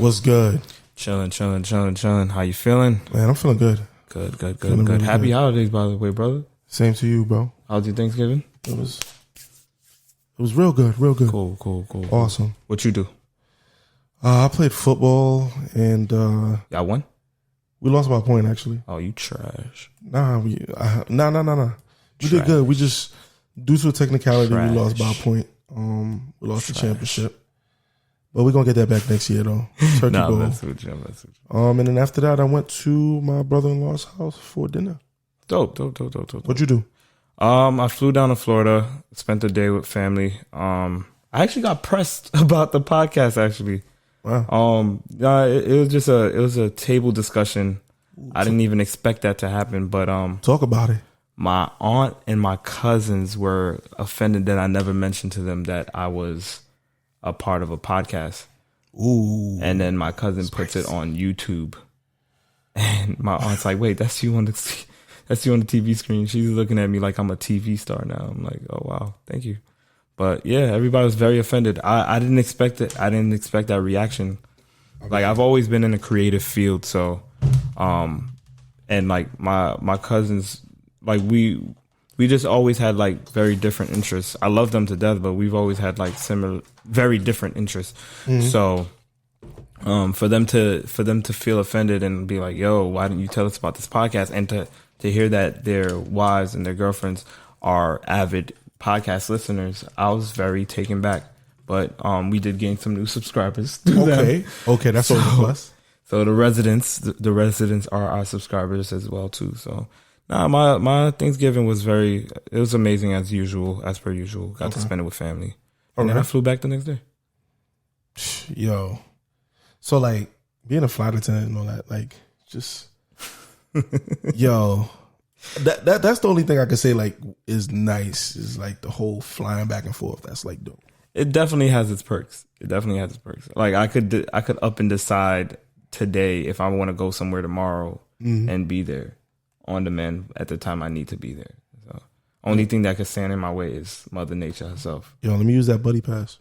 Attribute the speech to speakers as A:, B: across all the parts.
A: What's good?
B: Chilling. How you feeling?
A: Man, I'm feeling good.
B: Good. Really Happy holidays, by the way, brother.
A: Same to you, bro.
B: How's your Thanksgiving?
A: It was real good.
B: Cool.
A: Awesome.
B: What you do?
A: I played football and
B: Y'all won?
A: we lost by a point actually.
B: Oh, you trash.
A: Nah. We did good. We just due to a technicality we lost by a point. We lost the championship. But we're gonna get that back next year though. Turkey bowl.
B: That's what you.
A: And then after that I went to my brother-in-law's house for dinner.
B: Dope.
A: What'd you do?
B: I flew down to Florida, spent the day with family. I actually got pressed about the podcast actually.
A: Wow.
B: It was a table discussion. I didn't even expect that to happen, but
A: talk about it.
B: My aunt and my cousins were offended that I never mentioned to them that I was a part of a podcast.
A: Ooh.
B: And then my cousin puts it on YouTube. And my aunt's like, wait, that's you on the TV screen. She's looking at me like I'm a TV star now. I'm like, oh, wow, thank you. But yeah, everybody was very offended. I didn't expect it. I didn't expect that reaction. Okay. Like I've always been in a creative field. So, and like my cousins, like we just always had like very different interests. I love them to death, but we've always had like very different interests. Mm-hmm. So, for them to feel offended and be like, "Yo, why didn't you tell us about this podcast?" and to hear that their wives and their girlfriends are avid podcast listeners, I was very taken back. But we did gain some new subscribers.
A: Okay, that's always a plus.
B: So the residents are our subscribers as well too. So. Nah, my Thanksgiving was it was amazing as per usual. Got to spend it with family. And then I flew back the next day.
A: Yo. So like being a flight attendant and all that, like just yo. That's the only thing I could say like is nice, is like the whole flying back and forth. That's like dope.
B: It definitely has its perks. Like I could up and decide today if I want to go somewhere tomorrow and be there on demand at the time I need to be there. So only thing that could stand in my way is Mother Nature herself.
A: Yo, let me use that buddy pass.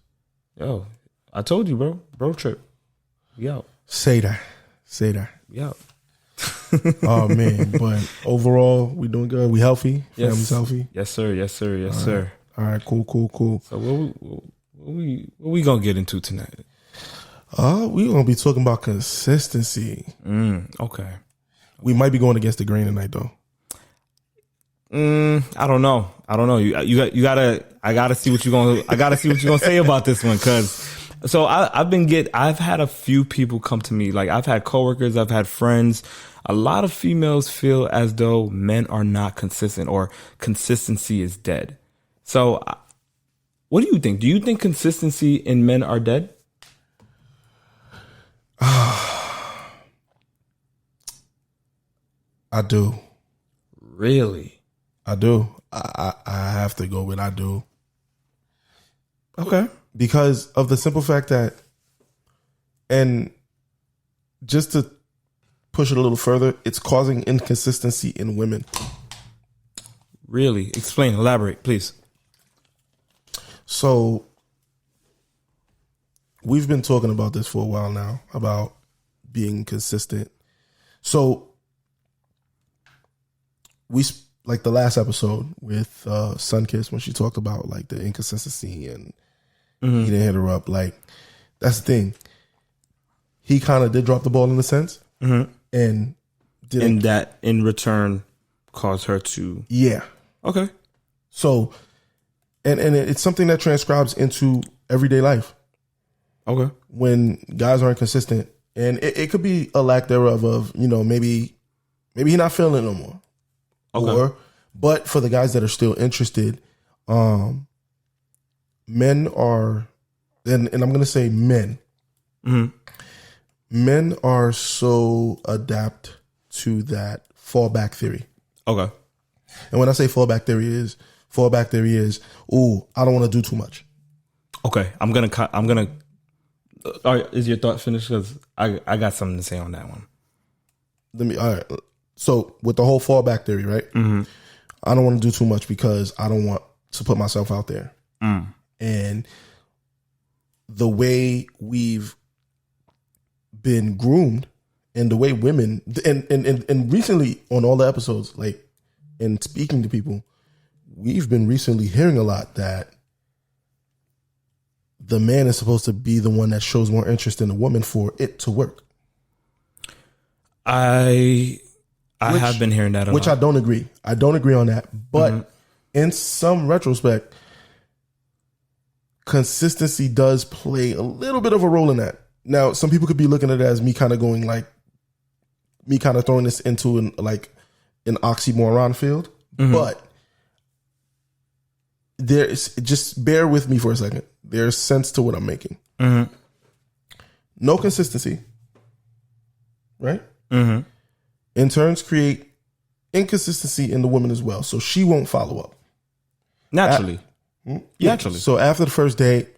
B: Yo, I told you, bro trip. Yo,
A: say that.
B: Yo.
A: Oh man, but overall we doing good. We healthy. Family's healthy.
B: Yes, sir.
A: All right, cool.
B: So what we gonna get into tonight?
A: We gonna be talking about consistency.
B: Okay.
A: We might be going against the grain tonight, though.
B: I don't know. You gotta. I gotta see what you're gonna say about this one, cause. So I've had a few people come to me. Like I've had coworkers, I've had friends. A lot of females feel as though men are not consistent or consistency is dead. So, what do you think? Do you think consistency in men are dead?
A: I do.
B: Really?
A: I do. I have to go with I do.
B: Okay.
A: Because of the simple fact that, and just to push it a little further, it's causing inconsistency in women.
B: Really? Explain, elaborate, please.
A: So, we've been talking about this for a while now, about being consistent. So, we like the last episode with Sunkiss when she talked about like the inconsistency and he didn't hit her up. Like that's the thing. He kind of did drop the ball in a sense, and
B: that in return caused her to Okay.
A: So, and it's something that transcribes into everyday life.
B: Okay.
A: When guys aren't consistent, and it could be a lack thereof of maybe he's not feeling it no more. Okay. But for the guys that are still interested, men are, and I'm going to say men, men are so adapt to that fallback theory.
B: Okay.
A: And when I say fallback theory is, I don't want to do too much.
B: Okay. I'm going to, all right, is your thought finished? Because I got something to say on that one.
A: All right. So with the whole fallback theory, right? I don't want to do too much because I don't want to put myself out there. And the way we've been groomed, and the way women and recently on all the episodes, like in speaking to people, we've been recently hearing a lot that the man is supposed to be the one that shows more interest in the woman for it to work.
B: I have been hearing that a lot.
A: Which I don't agree. I don't agree on that. But in some retrospect, consistency does play a little bit of a role in that. Now, some people could be looking at it as me kind of going like, me kind of throwing this into an oxymoron field. But just bear with me for a second. There's sense to what I'm making. No consistency, right? In turns create inconsistency in the woman as well. So she won't follow up.
B: Naturally.
A: Naturally. So after the first date,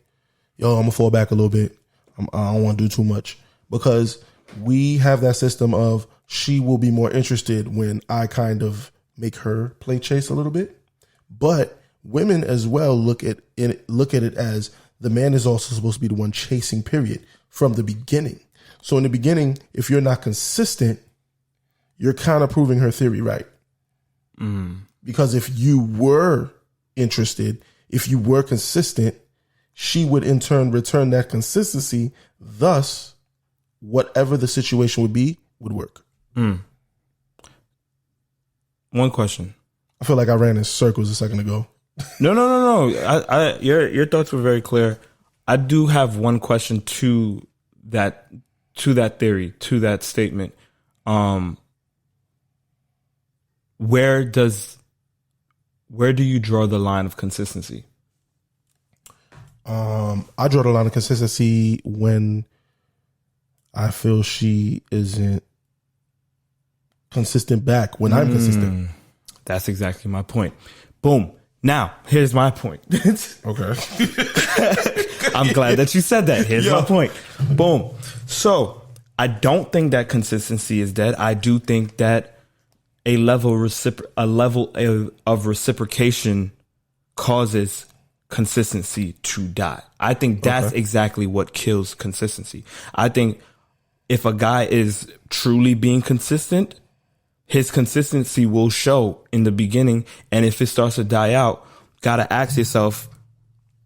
A: I'm going to fall back a little bit. I don't want to do too much, because we have that system of she will be more interested when I kind of make her play chase a little bit. But women as well look at it as the man is also supposed to be the one chasing, period, from the beginning. So in the beginning, if you're not consistent, you're kind of proving her theory right. Because if you were interested, if you were consistent, she would in turn return that consistency. Thus, whatever the situation would be would work.
B: One question.
A: I feel like I ran in circles a second ago.
B: No. Your thoughts were very clear. I do have one question to that theory, to that statement. Where do you draw the line of consistency?
A: I draw the line of consistency when I feel she isn't consistent back when I'm consistent.
B: That's exactly my point. Boom. Now, here's my point.
A: Okay.
B: I'm glad that you said that. Here's my point. Boom. So, I don't think that consistency is dead. I do think that a level of reciprocation causes consistency to die. I think that's exactly what kills consistency. I think if a guy is truly being consistent, his consistency will show in the beginning. And if it starts to die out, gotta ask yourself,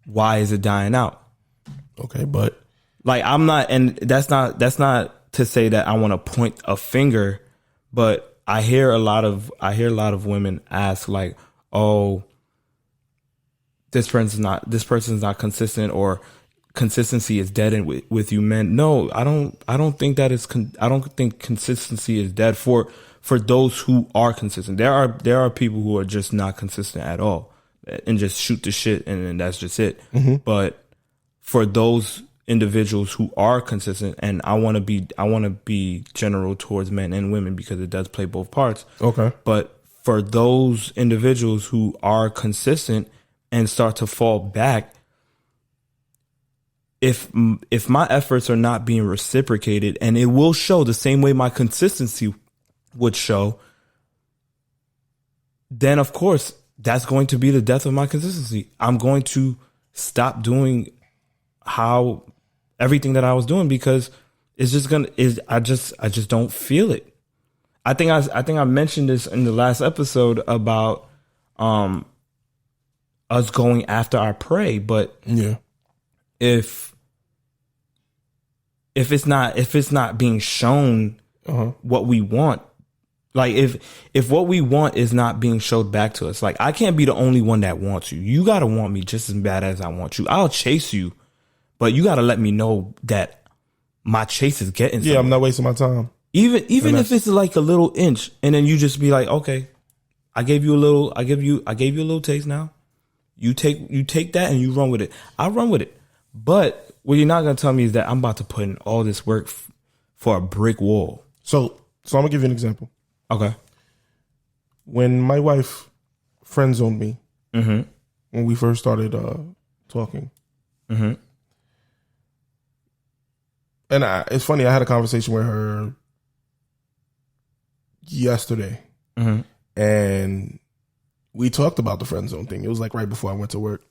B: why is it dying out?
A: Okay, but
B: like, I'm not, and that's not to say that I want to point a finger, but I hear a lot of women ask like, oh, this person's not consistent, or consistency is dead with you men. No, I don't think that is. I don't think consistency is dead for those who are consistent. There are people who are just not consistent at all and just shoot the shit and that's just it. But for those individuals who are consistent, and I want to be general towards men and women because it does play both parts. Okay. But for those individuals who are consistent and start to fall back, if my efforts are not being reciprocated, and it will show the same way my consistency would show, then of course that's going to be the death of my consistency. I'm going to stop doing everything that I was doing because it's just I just don't feel it. I think I mentioned this in the last episode about us going after our prey, but yeah, if it's not being shown what we want, like if what we want is not being showed back to us, like I can't be the only one that wants you. You gotta want me just as bad as I want you. I'll chase you, but you gotta let me know that my chase is getting somewhere.
A: Yeah, I'm not wasting my time.
B: Even if it's like a little inch, and then you just be like, okay, I gave you a little taste now. You take that and you run with it. I run with it. But what you're not gonna tell me is that I'm about to put in all this work for a brick wall.
A: So I'm gonna give you an example.
B: Okay.
A: When my wife friend zoned me, when we first started talking, and it's funny, I had a conversation with her yesterday, and we talked about the friend zone thing. It was like right before I went to work,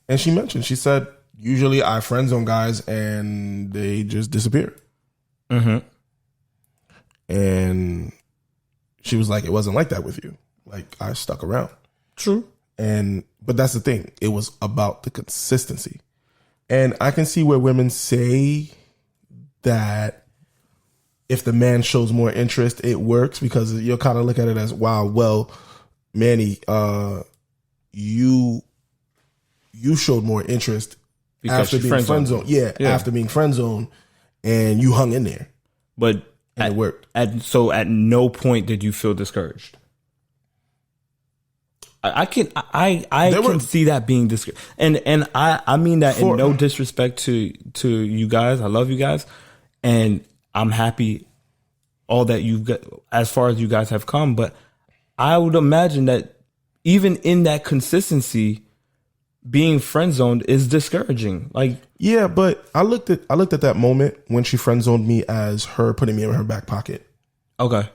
A: and she said, usually I friend zone guys and they just disappear.
B: Mm-hmm.
A: And she was like, it wasn't like that with you. Like, I stuck around.
B: True.
A: But that's the thing. It was about the consistency. And I can see where women say that if the man shows more interest, it works, because you'll kind of look at it as, wow, well, Manny, you showed more interest
B: because
A: after being friend zoned. Yeah, after being friend zoned, and you hung in there.
B: But
A: it worked.
B: So at no point did you feel discouraged. I can see that being discouraged, and I mean that in no disrespect to you guys. I love you guys, and I'm happy all that you've got as far as you guys have come. But I would imagine that even in that consistency, being friend zoned is discouraging. Like,
A: yeah, but I looked at that moment when she friend zoned me as her putting me in her back pocket.
B: Okay.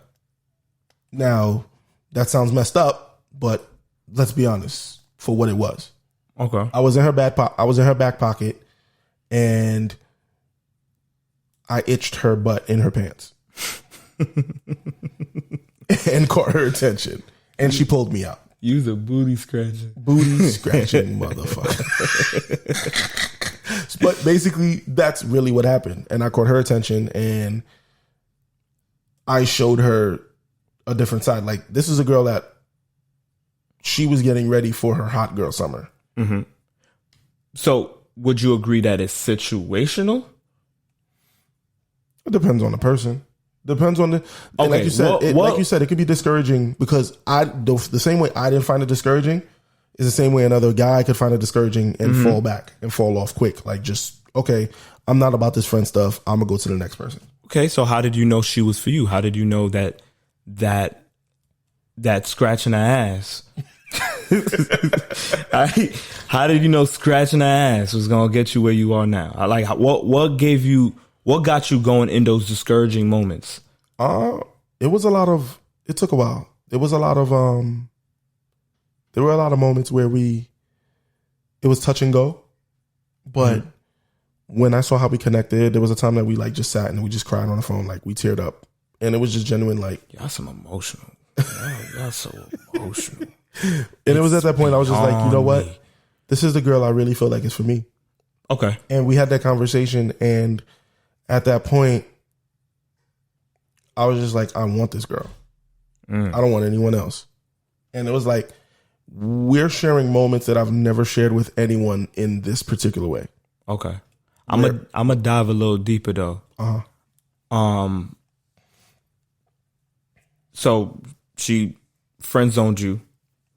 A: Now that sounds messed up, but let's be honest, for what it was.
B: Okay.
A: I was in her back pocket, and I itched her butt in her pants and caught her attention, and she pulled me out.
B: You's a booty scratcher.
A: Booty scratching motherfucker. But basically, that's really what happened. And I caught her attention, and I showed her a different side. Like, this is a girl that she was getting ready for her hot girl summer.
B: Mm-hmm. So would you agree that it's situational?
A: It depends on the person. Depends on the. Okay, like you said, like you said, it could be discouraging, because the same way I didn't find it discouraging is the same way another guy could find it discouraging and fall back and fall off quick. Like, just, okay, I'm not about this friend stuff. I'm gonna go to the next person.
B: Okay, so how did you know she was for you? How did you know that scratching her ass? How did you know scratching her ass was gonna get you where you are now? What got you going in those discouraging moments?
A: It took a while. There were a lot of moments where it was touch and go. But when I saw how we connected, there was a time that we like just sat and we just cried on the phone, like we teared up. And it was just genuine, like,
B: y'all some emotional. Y'all so emotional.
A: And it was at that point I was just like, you know what? This is the girl I really feel like is for me.
B: Okay.
A: And we had that conversation, and at that point, I was just like, I want this girl. I don't want anyone else. And it was like, we're sharing moments that I've never shared with anyone in this particular way.
B: Okay. I'm gonna dive a little deeper though. So she friend zoned you.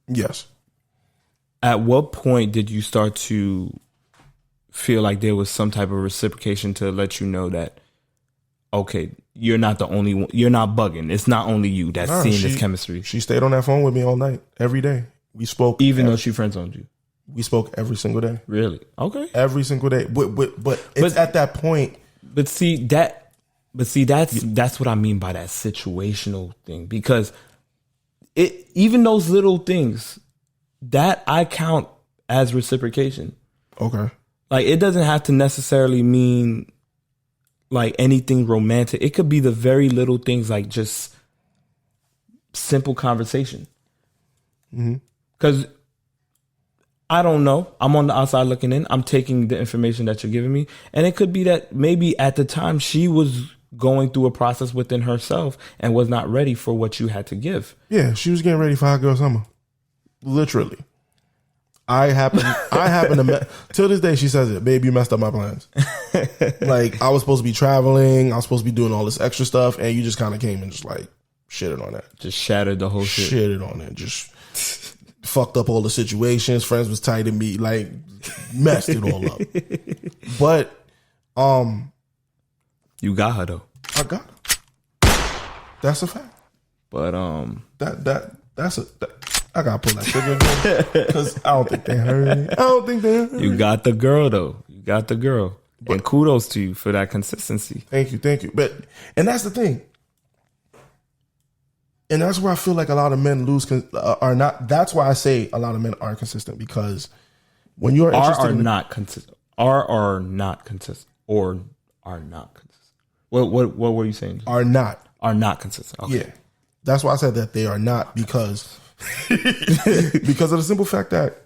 A: Yes.
B: At what point did you start to feel like there was some type of reciprocation to let you know that, okay, you're not the only one, you're not bugging. It's not only you that's seeing this chemistry.
A: She stayed on that phone with me all night, every day. We spoke.
B: Even though she friend zoned you?
A: We spoke every single day.
B: Really? Okay.
A: Every single day. But it's at that point.
B: But that's what I mean by that situational thing, because even those little things that I count as reciprocation.
A: Okay.
B: Like, it doesn't have to necessarily mean like anything romantic. It could be the very little things, like just simple conversation. Because I don't know. I'm on the outside looking in. I'm taking the information that you're giving me. And it could be that maybe at the time she was going through a process within herself and was not ready for what you had to give.
A: Yeah, she was getting ready for hot girl summer. Literally. I happen to till this day she says it, babe, you messed up my plans. Like, I was supposed to be traveling, I was supposed to be doing all this extra stuff, and you just kind of came and just like shitted on that.
B: Just shattered the whole shit.
A: Shitted on it. Just fucked up all the situations. Friends was tight in me, like messed it all up. But
B: you got her though.
A: I got her. That's a fact.
B: But
A: I gotta pull that trigger again, because I don't think they heard me.
B: You got the girl though. You got the girl. And kudos to you for that consistency.
A: Thank you. And that's the thing. And that's where I feel like a lot of men are not. That's why I say a lot of men aren't consistent, because when you're interested
B: are not consistent, or are not consistent. What were you saying?
A: Are not
B: Consistent. Okay.
A: Yeah, that's why I said that they are not, because because of the simple fact that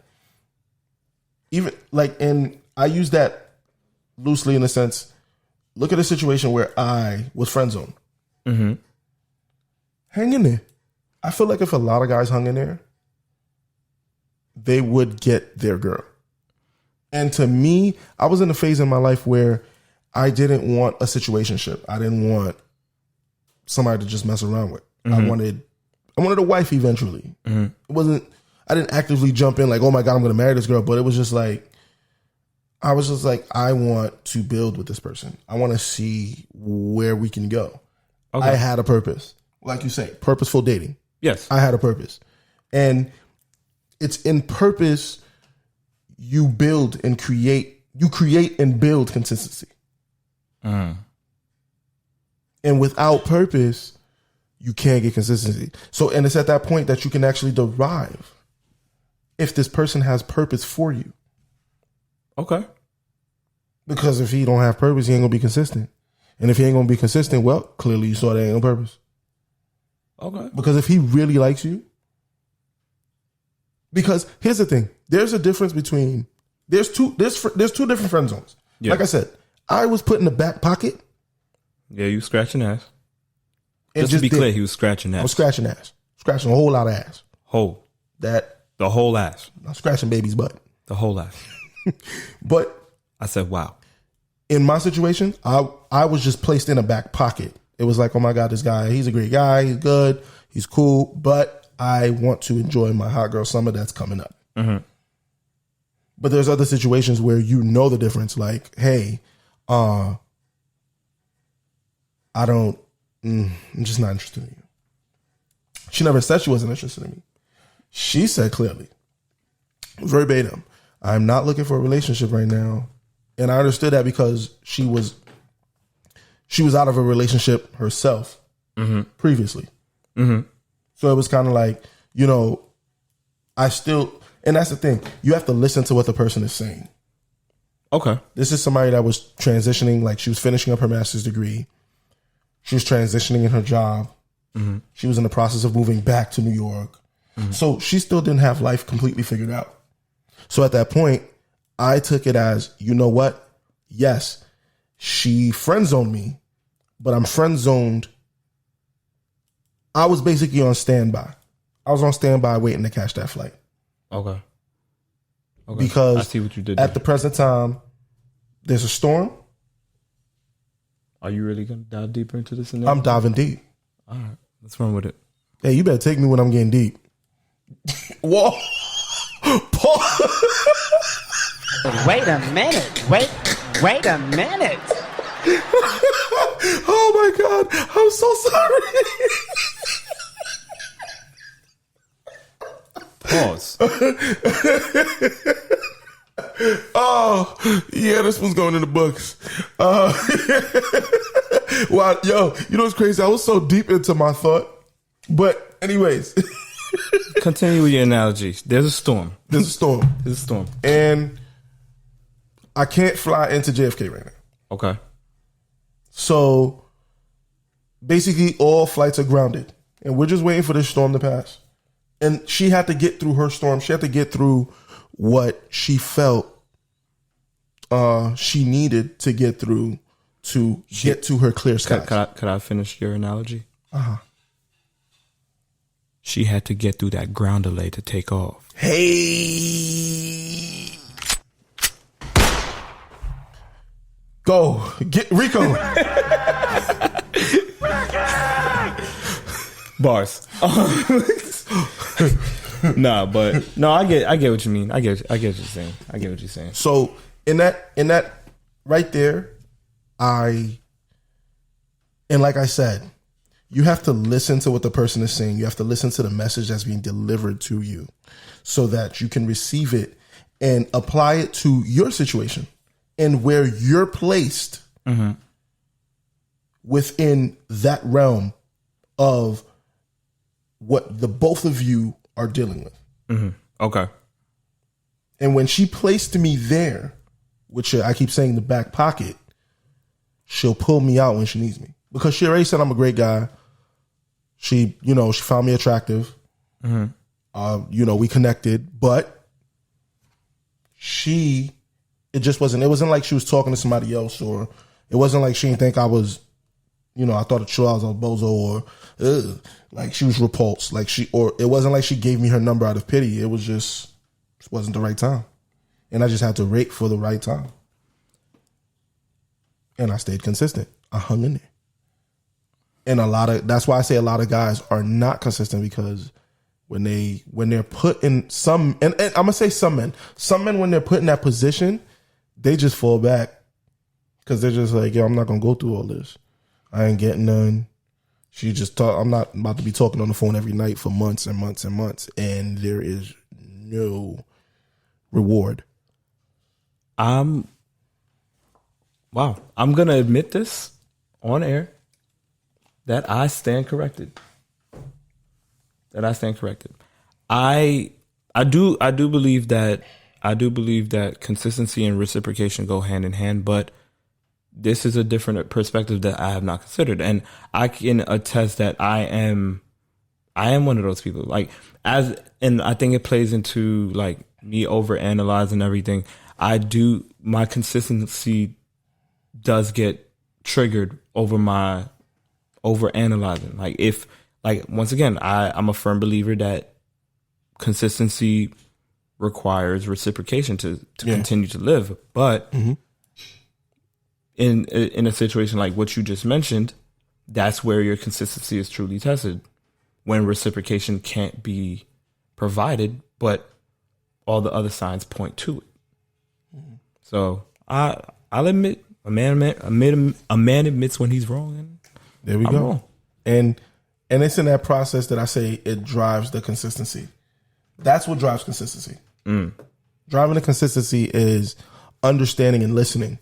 A: even like, and I use that loosely in the sense, look at a situation where I was friend zoned.
B: Mm-hmm.
A: Hang in there. I feel like if a lot of guys hung in there, they would get their girl. And to me, I was in a phase in my life where I didn't want a situationship. I didn't want somebody to just mess around with. Mm-hmm. I wanted a wife eventually. Mm-hmm. I didn't actively jump in like, oh my God, I'm going to marry this girl. But it was just like, I was just like, I want to build with this person. I want to see where we can go. Okay. I had a purpose. Like you say, purposeful dating.
B: Yes.
A: I had a purpose. And it's in purpose you build and create. You create and build consistency. And without purpose, you can't get consistency. So, and it's at that point that you can actually derive if this person has purpose for you.
B: Okay. Because
A: if he don't have purpose, he ain't gonna be consistent. And if he ain't gonna be consistent, well, clearly you saw that ain't no purpose.
B: Okay.
A: Because if he really likes you, because here's the thing, there's a difference between there's two different friend zones. Yeah. Like I said, I was put in the back pocket.
B: Yeah, you scratching ass. Just to be clear, he was scratching ass.
A: I was scratching ass. Scratching a whole lot of ass.
B: The whole ass.
A: I'm scratching baby's butt.
B: The whole ass.
A: But
B: I said, wow.
A: In my situation, I was just placed in a back pocket. It was like, oh my God, this guy, he's a great guy. He's good. He's cool. But I want to enjoy my hot girl summer that's coming up. Mm-hmm. But there's other situations where you know the difference. Like, hey, I'm just not interested in you. She never said she wasn't interested in me. She said clearly, verbatim, I'm not looking for a relationship right now. And I understood that because she was out of a relationship herself previously. Mm-hmm. So it was kind of like, and that's the thing. You have to listen to what the person is saying.
B: Okay.
A: This is somebody that was transitioning, like she was finishing up her master's degree. She was transitioning in her job. Mm-hmm. She was in the process of moving back to New York. Mm-hmm. So she still didn't have life completely figured out. So at that point, I took it as, you know what? Yes, she friend zoned me, but I'm friend zoned. I was basically on standby. I was on standby waiting to catch that flight.
B: Okay.
A: Because
B: I see what you did
A: at the present time, there's a storm.
B: Are you really going to dive deeper into this?
A: I'm diving deep.
B: All right. Let's run with it.
A: Hey, you better take me when I'm getting deep. Whoa.
C: Wait a minute. Wait a minute.
A: Oh my God. I'm so sorry.
B: Pause.
A: Oh, yeah, this one's going in the books. Wow, yo, you know what's crazy? I was so deep into my thought. But anyways.
B: Continue with your analogies. There's a storm.
A: And I can't fly into JFK right now.
B: Okay.
A: So basically all flights are grounded. And we're just waiting for this storm to pass. And she had to get through her storm. She had to get through what she felt she needed to get through to get to her clear skies.
B: Could I finish your analogy?
A: Uh-huh.
B: She had to get through that ground delay to take off.
A: Hey. Go. Get Rico.
B: Bars. I get what you mean. I get what you're saying.
A: So in that right there, like I said, you have to listen to what the person is saying. You have to listen to the message that's being delivered to you so that you can receive it and apply it to your situation and where you're placed within that realm of what the both of you are dealing with.
B: Mm-hmm. Okay.
A: And when she placed me there, which I keep saying the back pocket, she'll pull me out when she needs me. Because she already said I'm a great guy. She found me attractive. Mm-hmm. We connected, but it wasn't like she was talking to somebody else, or it wasn't like she didn't think I was, I thought I was a bozo, or like she was repulsed. Or it wasn't like she gave me her number out of pity. It wasn't the right time. And I just had to wait for the right time. And I stayed consistent. I hung in there. And that's why I say a lot of guys are not consistent, because when they're put in and I'm gonna say some men when they're put in that position, they just fall back, because they're just like, yo, I'm not gonna go through all this. I ain't getting none. I'm not about to be talking on the phone every night for months and months and months, and there is no reward.
B: Wow. I'm gonna admit this on air, that I stand corrected. I do believe that consistency and reciprocation go hand in hand, but this is a different perspective that I have not considered, and I can attest that I am one of those people. And I think it plays into like me overanalyzing everything. My consistency does get triggered over my overanalyzing. Once again, I'm a firm believer that consistency requires reciprocation to continue to live. But in a situation like what you just mentioned, that's where your consistency is truly tested, when reciprocation can't be provided, but all the other signs point to it. So I'll admit, a man admits when he's wrong, and
A: there we
B: I'm
A: go.
B: Wrong.
A: And it's in that process that I say it drives the consistency. That's what drives consistency. Driving the consistency is understanding and listening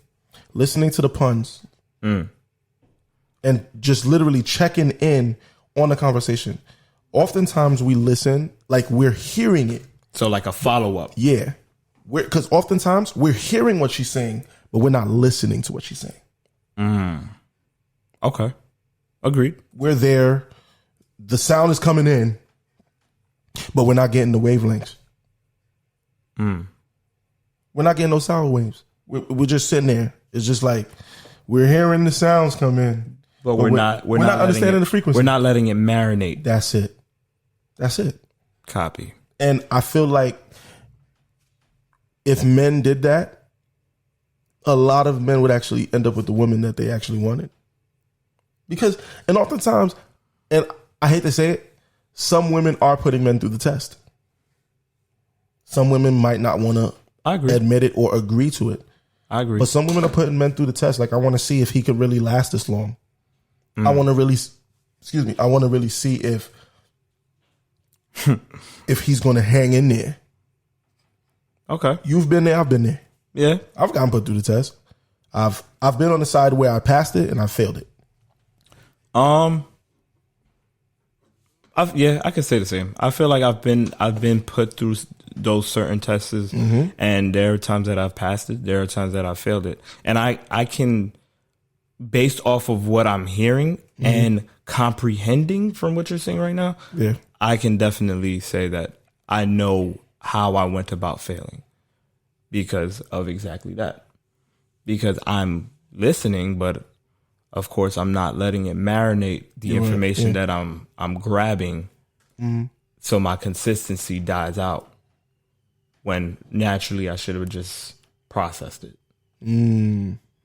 A: to the puns, and just literally checking in on the conversation. Oftentimes we listen like we're hearing it.
B: So like a follow-up.
A: Yeah. Because oftentimes we're hearing what she's saying, but we're not listening to what she's saying.
B: Okay. Agreed.
A: We're there. The sound is coming in, but we're not getting the wavelengths. We're not getting those sound waves. We're just sitting there. It's just like we're hearing the sounds come in,
B: but we're not
A: understanding the frequency.
B: We're not letting it marinate.
A: That's it.
B: Copy.
A: And I feel like if men did that, a lot of men would actually end up with the women that they actually wanted. Because, and oftentimes, and I hate to say it, some women are putting men through the test. Some women might not want to admit it or agree to it.
B: I agree.
A: But some women are putting men through the test. Like, I want to see if he could really last this long. I want to really see if he's going to hang in there.
B: Okay.
A: You've been there. I've been there.
B: Yeah.
A: I've gotten put through the test. I've been on the side where I passed it and I failed it.
B: I can say the same. I feel like I've been put through those certain tests, and there are times that I've passed it. There are times that I've failed it, and I can, based off of what I'm hearing and comprehending from what you're saying right now, I can definitely say that I know how I went about failing because of exactly that. Because I'm listening, but of course I'm not letting it marinate the information that I'm grabbing. So my consistency dies out when naturally I should have just processed it.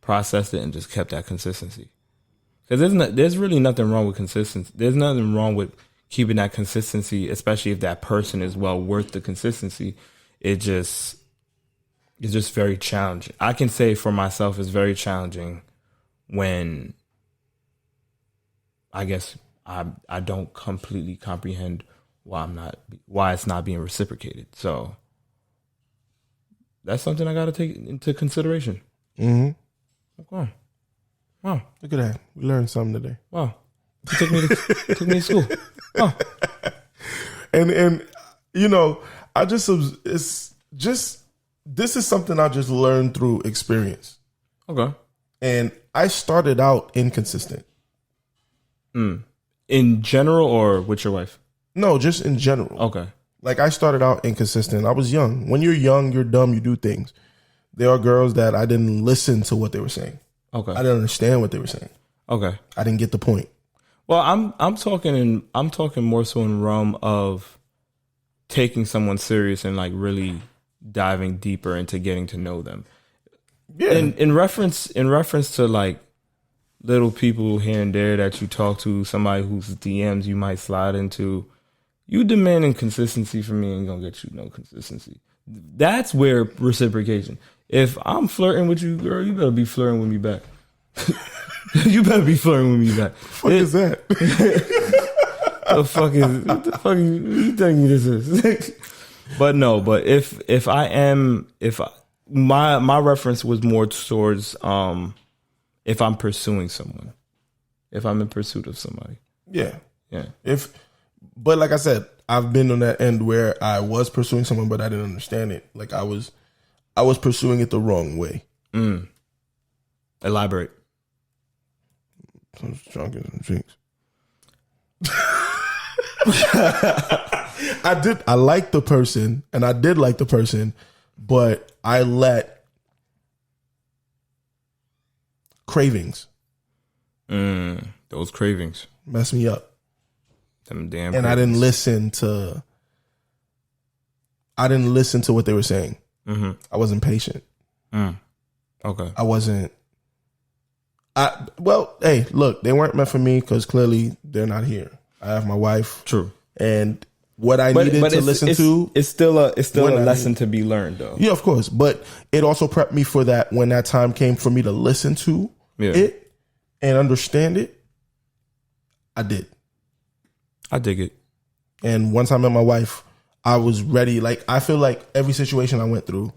B: Processed it and just kept that consistency. Because there's really nothing wrong with consistency. There's nothing wrong with keeping that consistency, especially if that person is well worth the consistency. It's just very challenging. I can say for myself, it's very challenging when I guess I don't completely comprehend why it's not being reciprocated. So that's something I got to take into consideration. Okay. Wow.
A: Look at that. We learned something today.
B: Wow. You took me to school. Oh.
A: And you know, this is something I just learned through experience.
B: Okay.
A: And I started out inconsistent.
B: In general or with your wife?
A: No, just in general.
B: Okay.
A: Like, I started out inconsistent. I was young. When you're young, you're dumb, you do things. There are girls that I didn't listen to what they were saying.
B: Okay.
A: I didn't understand what they were saying.
B: Okay.
A: I didn't get the point.
B: Well, I'm talking more so in realm of taking someone serious and like really diving deeper into getting to know them.
A: Yeah.
B: In reference to like little people here and there that you talk to, somebody whose DMs you might slide into, you demanding consistency from me ain't gonna get you no consistency. That's where reciprocation. If I'm flirting with you, girl, you better be flirting with me back. You better be flirting with me back.
A: What is that?
B: What the fuck you think this is? But no, but if my reference was more towards if I'm pursuing someone, if I'm in pursuit of somebody.
A: Yeah.
B: Yeah.
A: But like I said, I've been on that end where I was pursuing someone, but I didn't understand it. Like I was pursuing it the wrong way.
B: Elaborate.
A: I was drunk in some drinks. I liked the person, and I did like the person, but I let cravings.
B: Those cravings
A: Mess me up.
B: Them damn.
A: And
B: cravings.
A: I didn't listen to what they were saying.
B: Mm-hmm.
A: I wasn't patient.
B: Okay.
A: I wasn't. Well, hey, look, they weren't meant for me because clearly they're not here. I have my wife.
B: True.
A: And what I needed to listen to,
B: it's still a lesson to be learned, though.
A: Yeah, of course. But it also prepped me for that when that time came for me to listen to it and understand it. I did.
B: I dig it.
A: And once I met my wife, I was ready. Like, I feel like every situation I went through,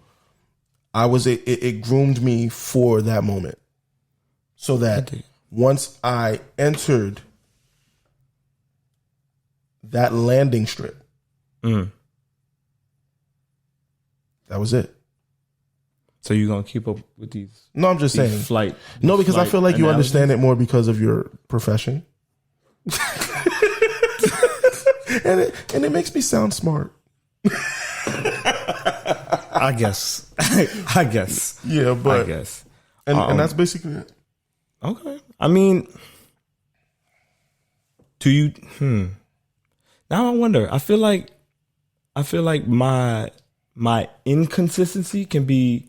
A: it groomed me for that moment. So that once I entered that landing strip, that was it.
B: So you're going to keep up with these?
A: No, I'm just saying. No, because I feel like you understand it more because of your profession. and it makes me sound smart.
B: I guess.
A: Yeah, but
B: I guess.
A: And that's basically it.
B: Okay. I mean, do you now I wonder. I feel like my inconsistency can be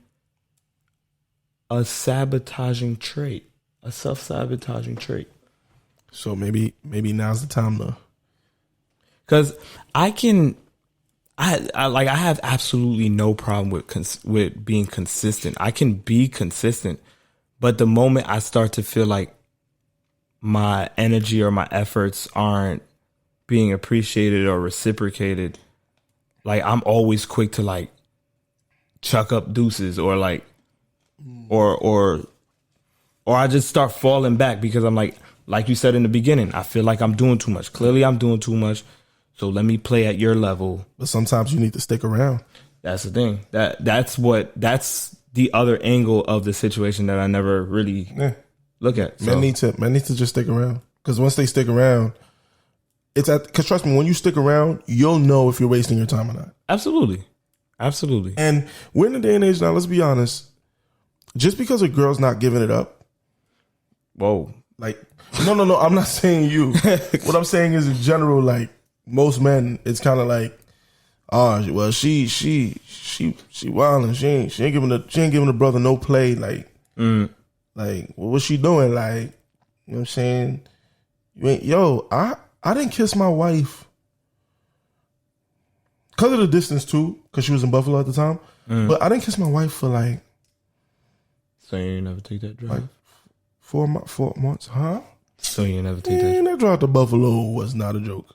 B: a sabotaging trait, a self-sabotaging trait.
A: So maybe now's the time to,
B: because I have absolutely no problem with being consistent. I can be consistent, but the moment I start to feel like my energy or my efforts aren't being appreciated or reciprocated, like I'm always quick to like chuck up deuces or like, or I just start falling back because I'm like you said in the beginning, I feel like I'm doing too much. Clearly I'm doing too much. So let me play at your level.
A: But sometimes you need to stick around.
B: That's the thing. That's the other angle of the situation that I never really look at.
A: Men need to just stick around. Because once they stick around, because trust me, when you stick around, you'll know if you're wasting your time or not.
B: Absolutely.
A: And we're in a day and age now, let's be honest, just because a girl's not giving it up.
B: Whoa.
A: Like, no, I'm not saying you. What I'm saying is in general, like, most men, it's kind of like, oh, well, she wildin'. She ain't giving the brother no play. Like, like, well, what's she doing? Like, you know what I'm saying? I didn't kiss my wife because of the distance too, because she was in Buffalo at the time. But I didn't kiss my wife for like.
B: So you never take that drive?
A: Like 4 months, huh?
B: So you never take that?
A: That drive to Buffalo was not a joke.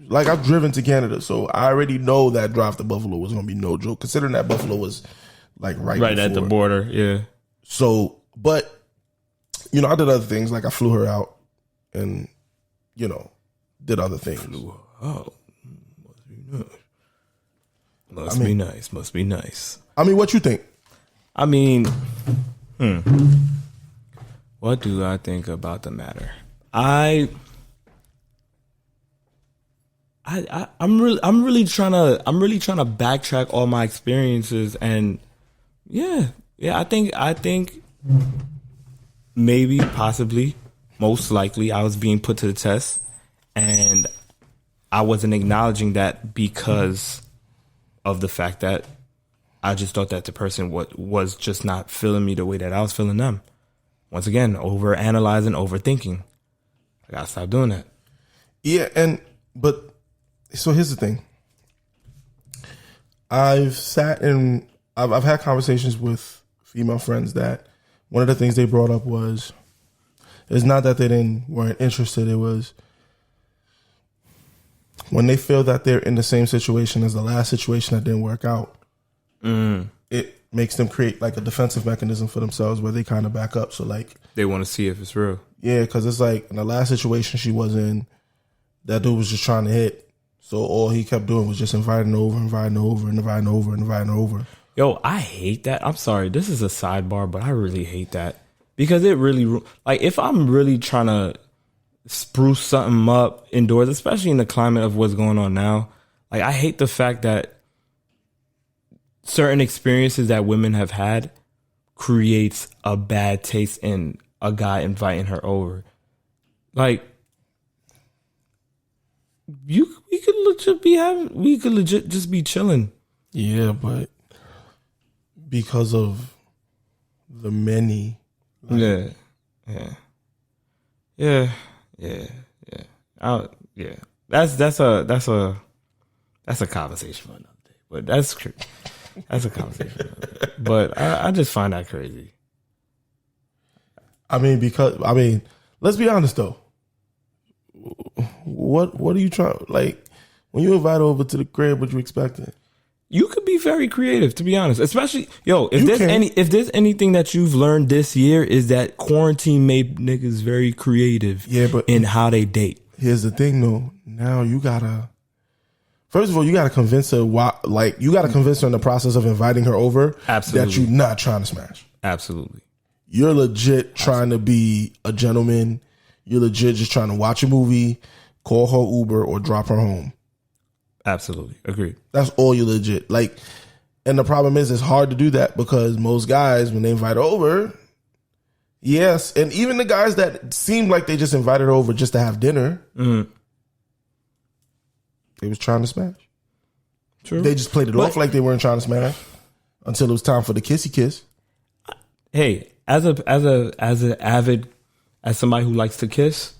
A: Like, I've driven to Canada, so I already know that drive to Buffalo was going to be no joke, considering that Buffalo was like right
B: at the border, yeah.
A: So, but, I did other things, like I flew her out and, did other things.
B: Flew her out. Must be nice. Must be nice.
A: I mean, what you think?
B: I mean, What do I think about the matter? I'm really trying to backtrack all my experiences, and I think maybe, possibly, most likely I was being put to the test, and I wasn't acknowledging that because of the fact that I just thought that the person was just not feeling me the way that I was feeling them. Once again, over analyzing, overthinking. I gotta stop doing that.
A: Yeah, but so here's the thing. I've had conversations with female friends that one of the things they brought up was, it's not that they weren't interested. It was when they feel that they're in the same situation as the last situation that didn't work out. It makes them create like a defensive mechanism for themselves where they kind of back up. So like
B: they want to see if it's real.
A: Yeah, because it's like in the last situation she was in, that dude was just trying to hit. So all he kept doing was just inviting over.
B: Yo, I hate that. I'm sorry, this is a sidebar, but I really hate that. Because it really, like, if I'm really trying to spruce something up indoors, especially in the climate of what's going on now, like, I hate the fact that certain experiences that women have had creates a bad taste in a guy inviting her over. Like, we could legit just be chilling.
A: Yeah, but because of the many.
B: Like, yeah. That's a conversation for another day. But that's a conversation for another day. But I just find that crazy.
A: I mean, let's be honest though. What are you trying, like, when you invite over to the crib, what you expecting?
B: You could be very creative, to be honest. Especially, if there's anything that you've learned this year, is that quarantine made niggas very creative in how they date.
A: Here's the thing though. Now you gotta, first of all, you gotta convince her in the process of inviting her over.
B: Absolutely.
A: That you're not trying to smash.
B: Absolutely.
A: You're legit trying to be a gentleman. You're legit just trying to watch a movie, call her Uber, or drop her home.
B: Absolutely. Agreed.
A: That's all you legit. Like, and the problem is it's hard to do that because most guys, when they invite over, yes, and even the guys that seem like they just invited her over just to have dinner, they was trying to smash.
B: True.
A: They just played it off like they weren't trying to smash until it was time for the kissy kiss.
B: Hey, as somebody who likes to kiss,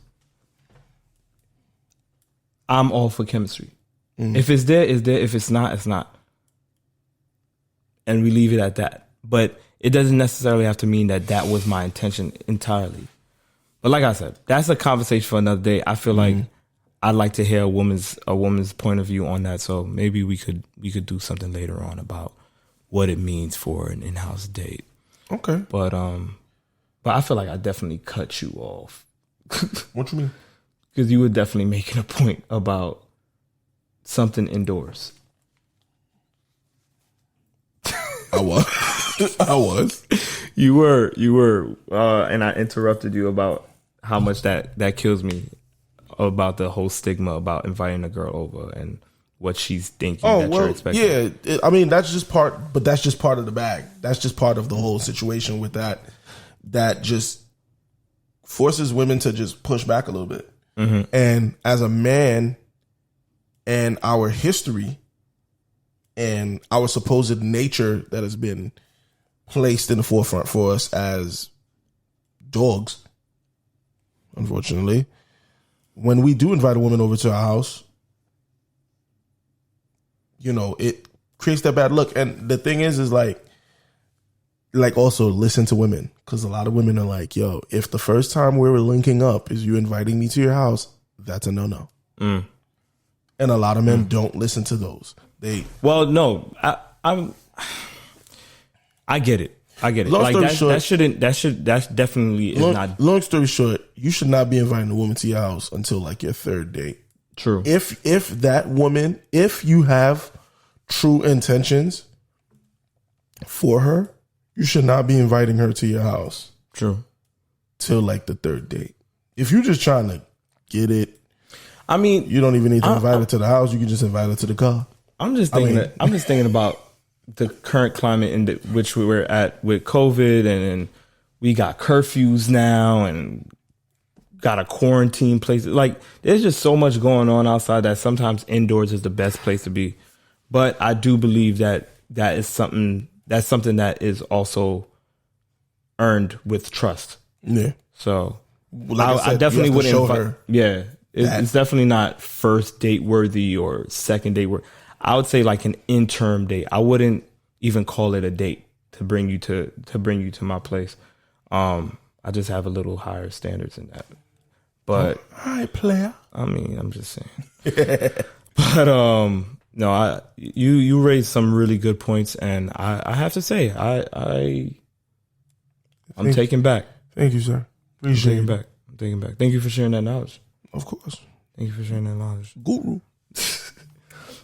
B: I'm all for chemistry. If it's there, it's there. If it's not, it's not. And we leave it at that. But it doesn't necessarily have to mean that that was my intention entirely. But like I said, that's a conversation for another day. I feel like I'd like to hear a woman's point of view on that. So maybe we could do something later on about what it means for an in-house date.
A: Okay.
B: But I feel like I definitely cut you off.
A: What you mean?
B: Because you were definitely making a point about something indoors.
A: I was.
B: You were, and I interrupted you about how much that kills me about the whole stigma about inviting a girl over and what she's thinking you're expecting.
A: Yeah, I mean, that's just part of the bag. That's just part of the whole situation with that just forces women to just push back a little bit. Mm-hmm. And as a man, and our history and our supposed nature that has been placed in the forefront for us as dogs, unfortunately, when we do invite a woman over to our house, it creates that bad look. And the thing is like also listen to women, because a lot of women are like, yo, if the first time we were linking up is you inviting me to your house, that's a no-no. And a lot of men don't listen to those.
B: No, I get it.
A: Long story short,
B: that's definitely not.
A: Long story short, you should not be inviting a woman to your house until like your third date.
B: True.
A: If that woman, if you have true intentions for her you should not be inviting her to your house.
B: True.
A: Till like the third date. If you're just trying to get it,
B: I mean,
A: you don't even need to invite her to the house. You can just invite her to the car.
B: I'm just thinking about the current climate in which we were at with COVID, and we got curfews now, and got a quarantine place. Like, there's just so much going on outside that sometimes indoors is the best place to be. But I do believe that is something that is also earned with trust.
A: Yeah.
B: So
A: like I
B: definitely wouldn't
A: show
B: invite
A: her.
B: Yeah. It's definitely not first date worthy or second date worthy. I would say like an interim date. I wouldn't even call it a date to bring you to my place. I just have a little higher standards in that. But
A: all right, player.
B: I mean, I'm just saying. But no, you raised some really good points, and I have to say I'm taken back.
A: Thank you, sir. Appreciate
B: it. I'm taking back. Thank you for sharing that knowledge.
A: Of course.
B: Thank you for sharing that knowledge.
A: Guru.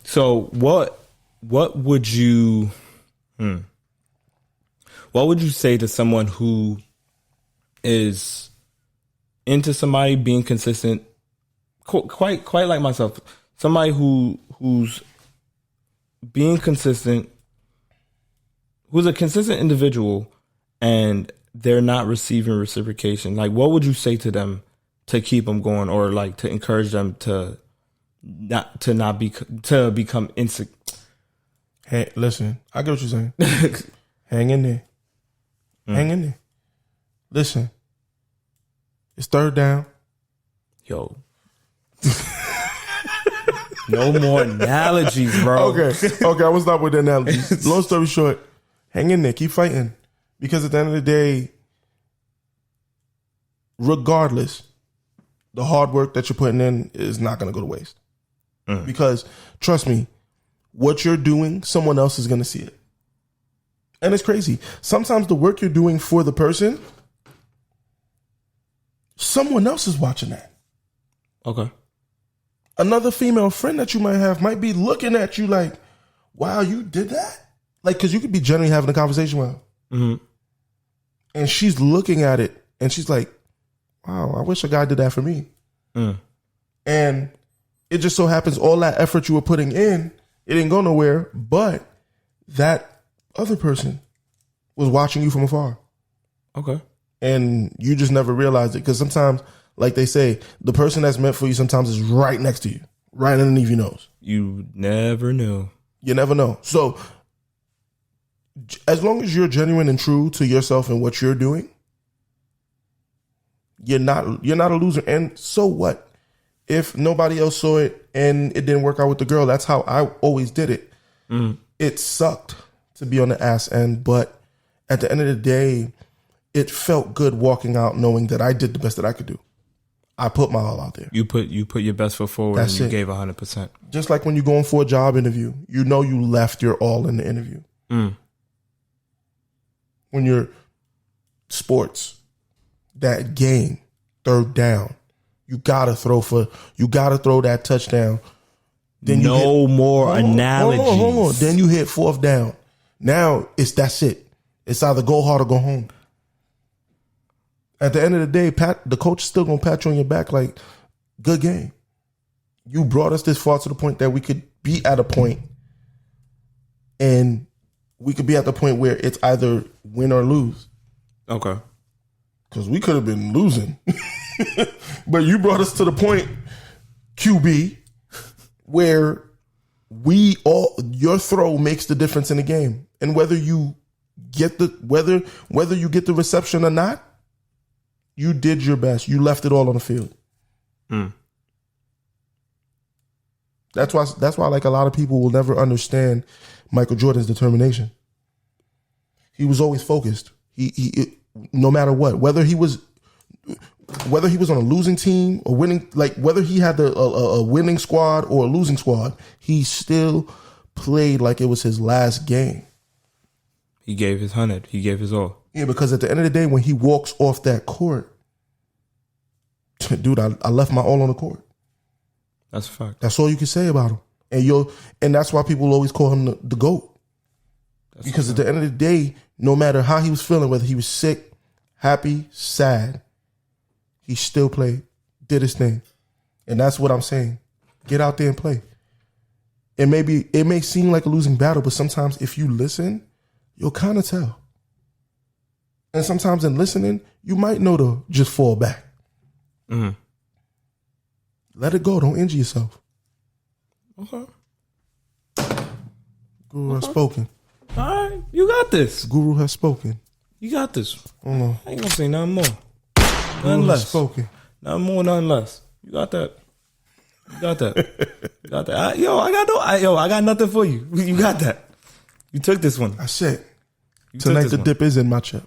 B: So what would you say to someone who is into somebody being consistent, quite like myself, somebody who's being consistent, who's a consistent individual, and they're not receiving reciprocation? Like, what would you say to them to keep them going, or like to encourage them to become insecure?
A: Hey, listen, I get what you're saying. Hang in there. Hang in there. Listen, it's third down.
B: Yo. No more analogies, bro.
A: Okay, I'm gonna stop with the analogies. Long story short, hang in there, keep fighting. Because at the end of the day, regardless, the hard work that you're putting in is not gonna go to waste. Because trust me, what you're doing, someone else is gonna see it. And it's crazy. Sometimes the work you're doing for the person, someone else is watching that.
B: Okay.
A: Another female friend that you might have might be looking at you like, wow, you did that? Like, because you could be genuinely having a conversation with her.
B: Mm-hmm.
A: And she's looking at it and she's like, wow, I wish a guy did that for me. And it just so happens all that effort you were putting in, it didn't go nowhere, but that other person was watching you from afar.
B: Okay.
A: And you just never realized it. Because sometimes, like they say, the person that's meant for you sometimes is right next to you, right underneath your nose.
B: You never know. You
A: never know. So as long as you're genuine and true to yourself and what you're doing, you're not a loser. And so what? If nobody else saw it and it didn't work out with the girl, that's how I always did it. It sucked to be on the ass end, but at the end of the day, it felt good walking out knowing that I did the best that I could do. I put my all out there.
B: You put your best foot forward. That's and you gave 100%.
A: Just like when you're going for a job interview, you know you left your all in the interview. When you're sports, that game, third down, you gotta throw that touchdown. Then
B: no more analogies.
A: Hold on. Then you hit fourth down. Now that's it. It's either go hard or go home. At the end of the day, the coach is still gonna pat you on your back like, good game. You brought us this far to the point that we could be at a point, and we could be at the point where it's either win or lose. Okay. Because we could have been losing. But you brought us to the point, QB, where your throw makes the difference in the game. And whether you get the reception or not, you did your best. You left it all on the field. That's why like a lot of people will never understand Michael Jordan's determination. He was always focused. He no matter what, whether he was on a losing team or winning, like whether he had a winning squad or a losing squad, he still played like it was his last game.
B: He gave his 100. He gave his all.
A: Yeah, because at the end of the day, when he walks off that court, dude, I left my all on the court.
B: That's a fact.
A: That's all you can say about him. And that's why people always call him the GOAT. Because at the end of the day, no matter how he was feeling, whether he was sick, happy, sad, he still played, did his thing. And that's what I'm saying. Get out there and play. It may seem like a losing battle, but sometimes if you listen, you'll kind of tell. And sometimes in listening, you might know to just fall back.
B: Mm-hmm.
A: Let it go. Don't injure yourself.
B: Okay.
A: Guru has spoken.
B: All right. You got this.
A: Guru has spoken.
B: You got this.
A: Hold on.
B: I ain't gonna say nothing more.
A: Guru
B: Nothing
A: has
B: less.
A: spoken.
B: Nothing more, nothing less. You got that. You got that. You got that. I got nothing for you. You got that. You took this one.
A: I said,
B: You
A: tonight
B: took
A: the
B: this
A: dip is in my chip.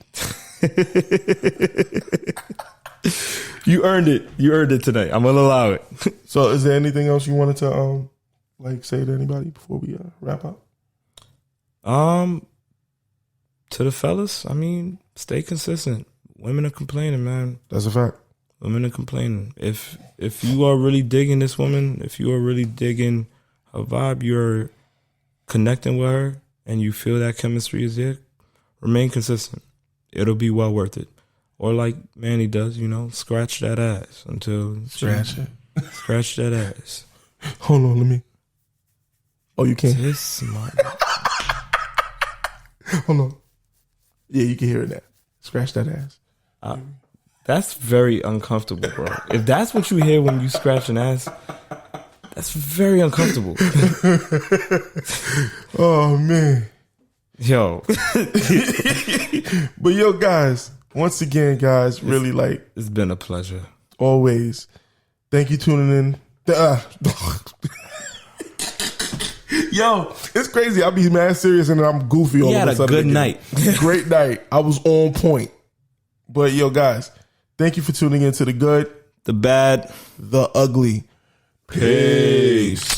B: You earned it. You earned it today. I'm gonna allow it.
A: So is there anything else you wanted to say to anybody before we wrap up?
B: To the fellas, I mean, stay consistent. Women are complaining, man.
A: That's a fact.
B: Women are complaining. If you are really digging this woman, if you are really digging her vibe, you're connecting with her, and you feel that chemistry is there, remain consistent. It'll be well worth it. Or like Manny does, scratch that ass until
A: Scratch it.
B: Scratch that ass.
A: Hold on, let me. Oh, you can't.
B: This smart.
A: Hold on. Yeah, you can hear it now. Scratch that ass.
B: That's very uncomfortable, bro. If that's what you hear when you scratch an ass, that's very uncomfortable.
A: Oh, man.
B: Yo.
A: But yo, guys, once again, guys, really
B: It's been a pleasure.
A: Always. Thank you tuning in. Yo, it's crazy. I'll be mad serious and I'm goofy all of a sudden.
B: Had a good night.
A: Great night. I was on point. But yo, guys, thank you for tuning in to the good,
B: the bad,
A: the ugly. Peace.